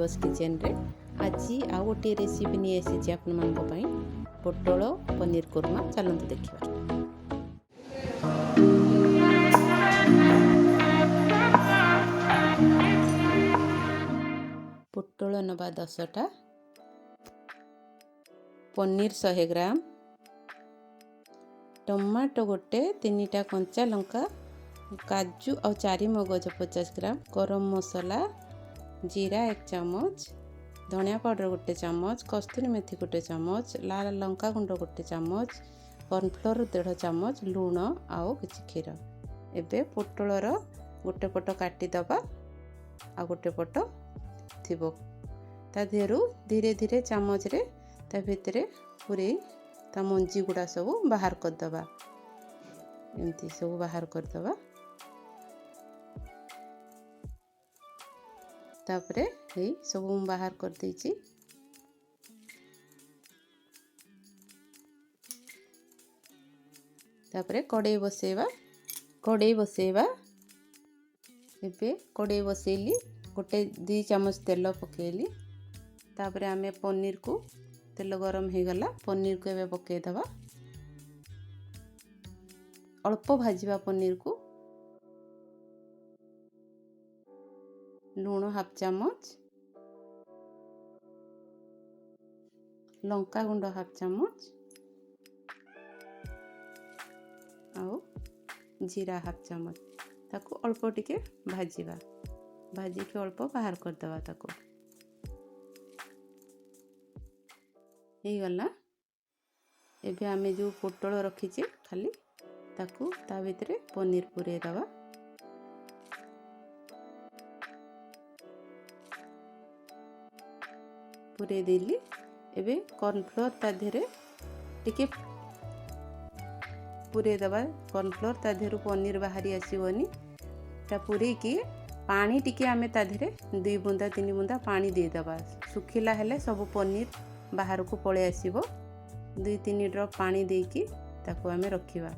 Bibas kitchen रे आज आउ गोटे रेसिपी नहीं आसी आपण पोटल पनीर कोरमा चलते देखा। पोटल नवा 10टा, पनीर 100 ग्राम, टमाटो गोटे, 3टा कंचा लंका, काजू और चारी मगज 50 ग्राम, गरम मसला, जीरा 1 चम्मच, धनिया पाउडर 1 चम्मच, कस्तूरी मेथी 1 चम्मच, लाल लंका गुंड 1 चम्मच, कॉर्नफ्लोर 1.5 चम्मच, लूण आउ किछि क्षीर। एबे पोटलर गोटे पट काटिदबा आ गोटे पट थिबो ता देहरु धीरे धीरे चामच रे ता भितरे पूरे ता मंजी गुड़ा सब बाहर कर दबा। एमती सब बाहर कर दबा। तापरे हे सब बाहर कर देछि। तापरे कड़ाई बसेवा एबे कड़ाई बसेली गोटे 2 चम्मच तेल पकेली। तापरे आमे पनीर को तेल गरम हो गला पनीर को एबे पके दबा। अल्प भाजीबा पनीर को। लूण 1/2 चम्मच, लंका गुंड 1/2 चम्मच आउ जीरा 1/2 चम्मच ताको अल्प टिके भाजीबा। भाजी के अल्प बाहर कर दबा ताको। हे गला। एबे आमे जो पोटल रखीचे खाली ताकू ता भितरे पनीर पुरे दबा। पुरे देली। एबे कॉर्नफ्लोर ता धेरे टिके पुरे दबा। कॉर्नफ्लोर ता धेरु पनीर बाहरी आसीबनी ता पुरे की पानी टिके आमे ता धेरे 2 बुंदा 3 बुंदा पानी दे दबा। सुखिला हेले सब पनीर बाहर को पळे आसीबो। 2-3 ड्रॉप पानी देकी ताको आमे रखिबा।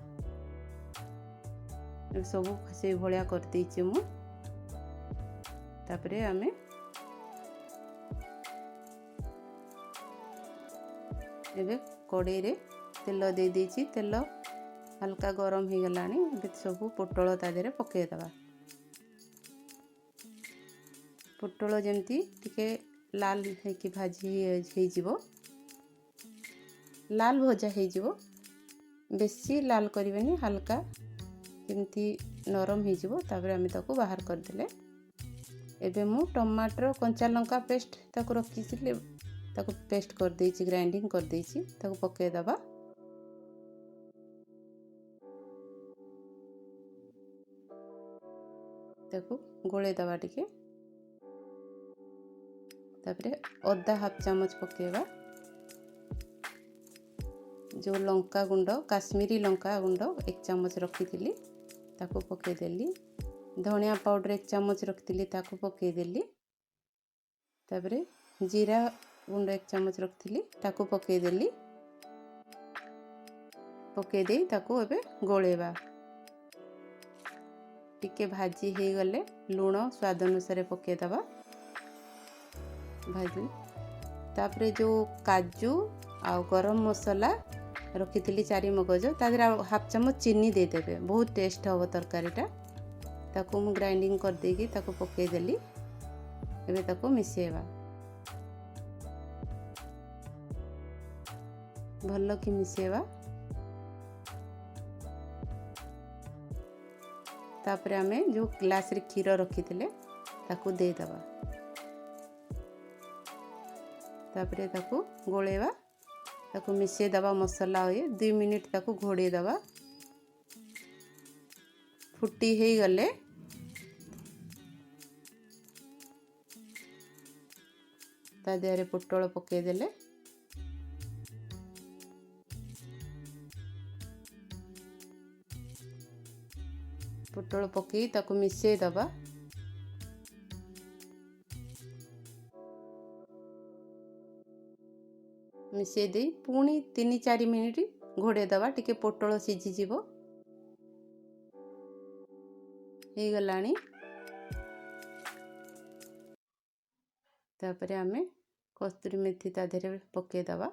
सब से भलिया कर देछि मु। तापरे आमे एबे कड़ाई रे तेल दे देछि। तेल हल्का गरम हो गलानी। एबे सब पोटल ता देरे पके दबा। पोटल जेमती टिके लाल है कि भाजी हे जीवो। लाल भजा हे जीवो। बेसी लाल करिवेनी हल्का जेमती नरम हे जीवो। तापर आमे ताको बाहर कर देले। एबे मु टमाटर कंचा लंका पेस्ट ताको रखिसिले ताको पेस्ट कर देछि। ग्राइंडिंग कर देछि। ताको पके दबा। ताको गोळे दबा टिके। तापरे अदा 1/2 चम्मच पकेबा। जो लंका गुंड काश्मीरी लंका गुंड 1 चम्मच रखी ताको पके देली। धनिया पाउडर 1 चम्मच रखी ताको पके देली। तापरे जीरा गुंड 1 चम्मच रखी ताको पके देली। पके दे ताको एबे गोळेबा। टिके भाजी हे गले लूण स्वाद अनुसार पके दबा। भाजी तापरे जो काजू आ गरम मसला रखी चारी मगज ता 1/2 चम्मच चीनी दे देबे। बहुत टेस्ट हबो तरकारीटा। ताको मु ग्राइंडिंग कर देगी ताको पके देली। एबे ताको मिसेबा। भल्लो कि मिसेबा। तापरे आमे जो ग्लास रे क्षीर रखी ताको दे दबा। तापरे ताको गोळेबा। ताको मिसे दबा मसला होए 2 मिनिट ताको घोड़े दबा। फुटी हे गले ता देहरे पोटल पके देले। पोटल पके ताको मिसे दबा। मिसे दे पुणी 3-4 मिनिट घोड़े दबा। टिके पोटल सिझी जीवो। हे गलानी। तापर आमे कस्तूरी मेथी ता देहरे पकेदवा